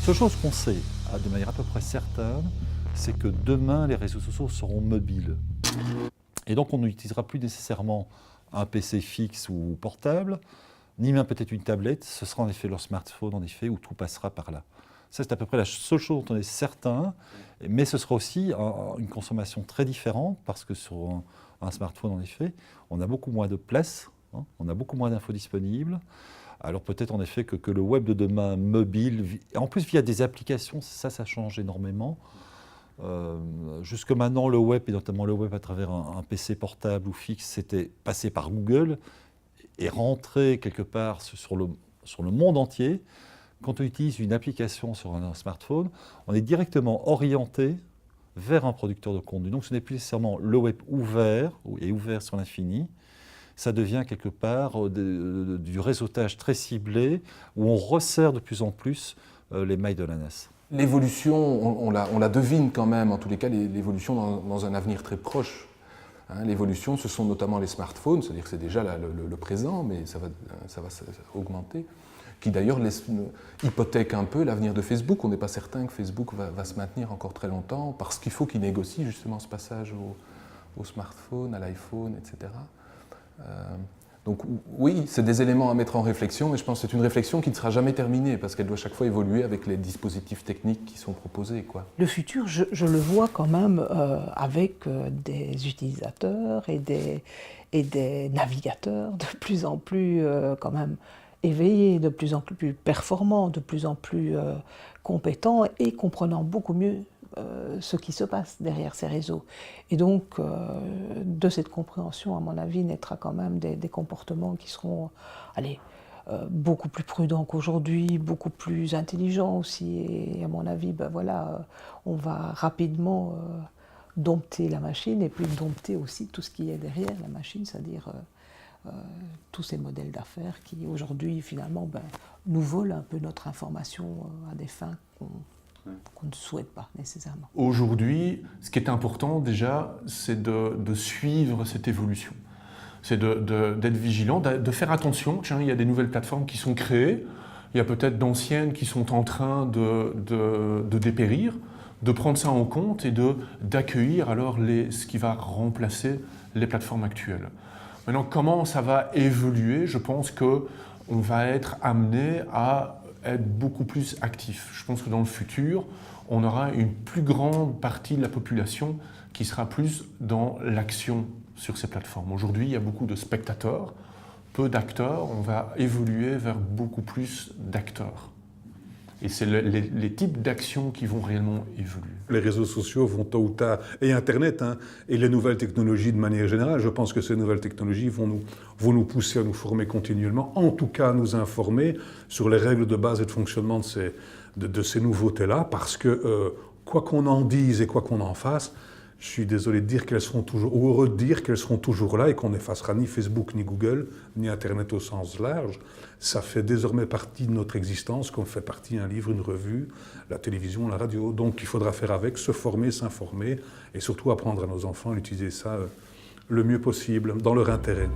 Seule chose qu'on sait, de manière à peu près certaine, c'est que demain, les réseaux sociaux seront mobiles. Et donc, on n'utilisera plus nécessairement un PC fixe ou portable, ni même peut-être une tablette. Ce sera en effet leur smartphone, en effet, où tout passera par là. Ça, c'est à peu près la seule chose dont on est certain. Mais ce sera aussi une consommation très différente, parce que sur un smartphone, en effet, on a beaucoup moins de place, on a beaucoup moins d'infos disponibles. Alors peut-être en effet que le web de demain mobile, en plus via des applications, ça change énormément. Jusque maintenant, le web, et notamment le web à travers un PC portable ou fixe, c'était passé par Google et rentré quelque part sur le monde entier. Quand on utilise une application sur un smartphone, on est directement orienté vers un producteur de contenu. Donc ce n'est plus nécessairement le web ouvert et ouvert sur l'infini. Ça devient quelque part du réseautage très ciblé où on resserre de plus en plus les mailles de la NAS. L'évolution, on la devine quand même, en tous les cas, l'évolution dans un avenir très proche. L'évolution, ce sont notamment les smartphones, c'est-à-dire que c'est déjà le présent, mais ça va augmenter, qui d'ailleurs hypothèque un peu l'avenir de Facebook. On n'est pas certain que Facebook va se maintenir encore très longtemps, parce qu'il faut qu'il négocie justement ce passage au smartphone, à l'iPhone, etc. Donc oui, c'est des éléments à mettre en réflexion, mais je pense que c'est une réflexion qui ne sera jamais terminée, parce qu'elle doit chaque fois évoluer avec les dispositifs techniques qui sont proposés, quoi. Le futur, je le vois quand même avec des utilisateurs et des navigateurs de plus en plus quand même éveillés, de plus en plus performants, de plus en plus compétents et comprenant beaucoup mieux ce qui se passe derrière ces réseaux. Et donc, de cette compréhension, à mon avis, naîtra quand même des comportements qui seront, beaucoup plus prudents qu'aujourd'hui, beaucoup plus intelligents aussi. Et à mon avis, on va rapidement dompter la machine et puis dompter aussi tout ce qui est derrière la machine, c'est-à-dire tous ces modèles d'affaires qui, aujourd'hui, finalement, nous volent un peu notre information à des fins qu'on ne souhaite pas nécessairement. Aujourd'hui, ce qui est important déjà, c'est de suivre cette évolution. C'est d'être vigilant, de faire attention. Tiens, il y a des nouvelles plateformes qui sont créées, il y a peut-être d'anciennes qui sont en train de dépérir, de prendre ça en compte et d'accueillir alors ce qui va remplacer les plateformes actuelles. Maintenant, comment ça va évoluer? Je pense qu'on va être amené à être beaucoup plus actif. Je pense que dans le futur, on aura une plus grande partie de la population qui sera plus dans l'action sur ces plateformes. Aujourd'hui, il y a beaucoup de spectateurs, peu d'acteurs. On va évoluer vers beaucoup plus d'acteurs. Et c'est les types d'actions qui vont réellement évoluer. Les réseaux sociaux vont tôt ou tard, et Internet, et les nouvelles technologies de manière générale, je pense que ces nouvelles technologies vont nous pousser à nous former continuellement, en tout cas à nous informer sur les règles de base et de fonctionnement de ces nouveautés-là, parce que quoi qu'on en dise et quoi qu'on en fasse, je suis désolé de dire qu'elles seront toujours, ou heureux de dire qu'elles seront toujours là et qu'on n'effacera ni Facebook, ni Google, ni Internet au sens large. Ça fait désormais partie de notre existence, comme fait partie un livre, une revue, la télévision, la radio. Donc il faudra faire avec, se former, s'informer et surtout apprendre à nos enfants à utiliser ça le mieux possible, dans leur intérêt.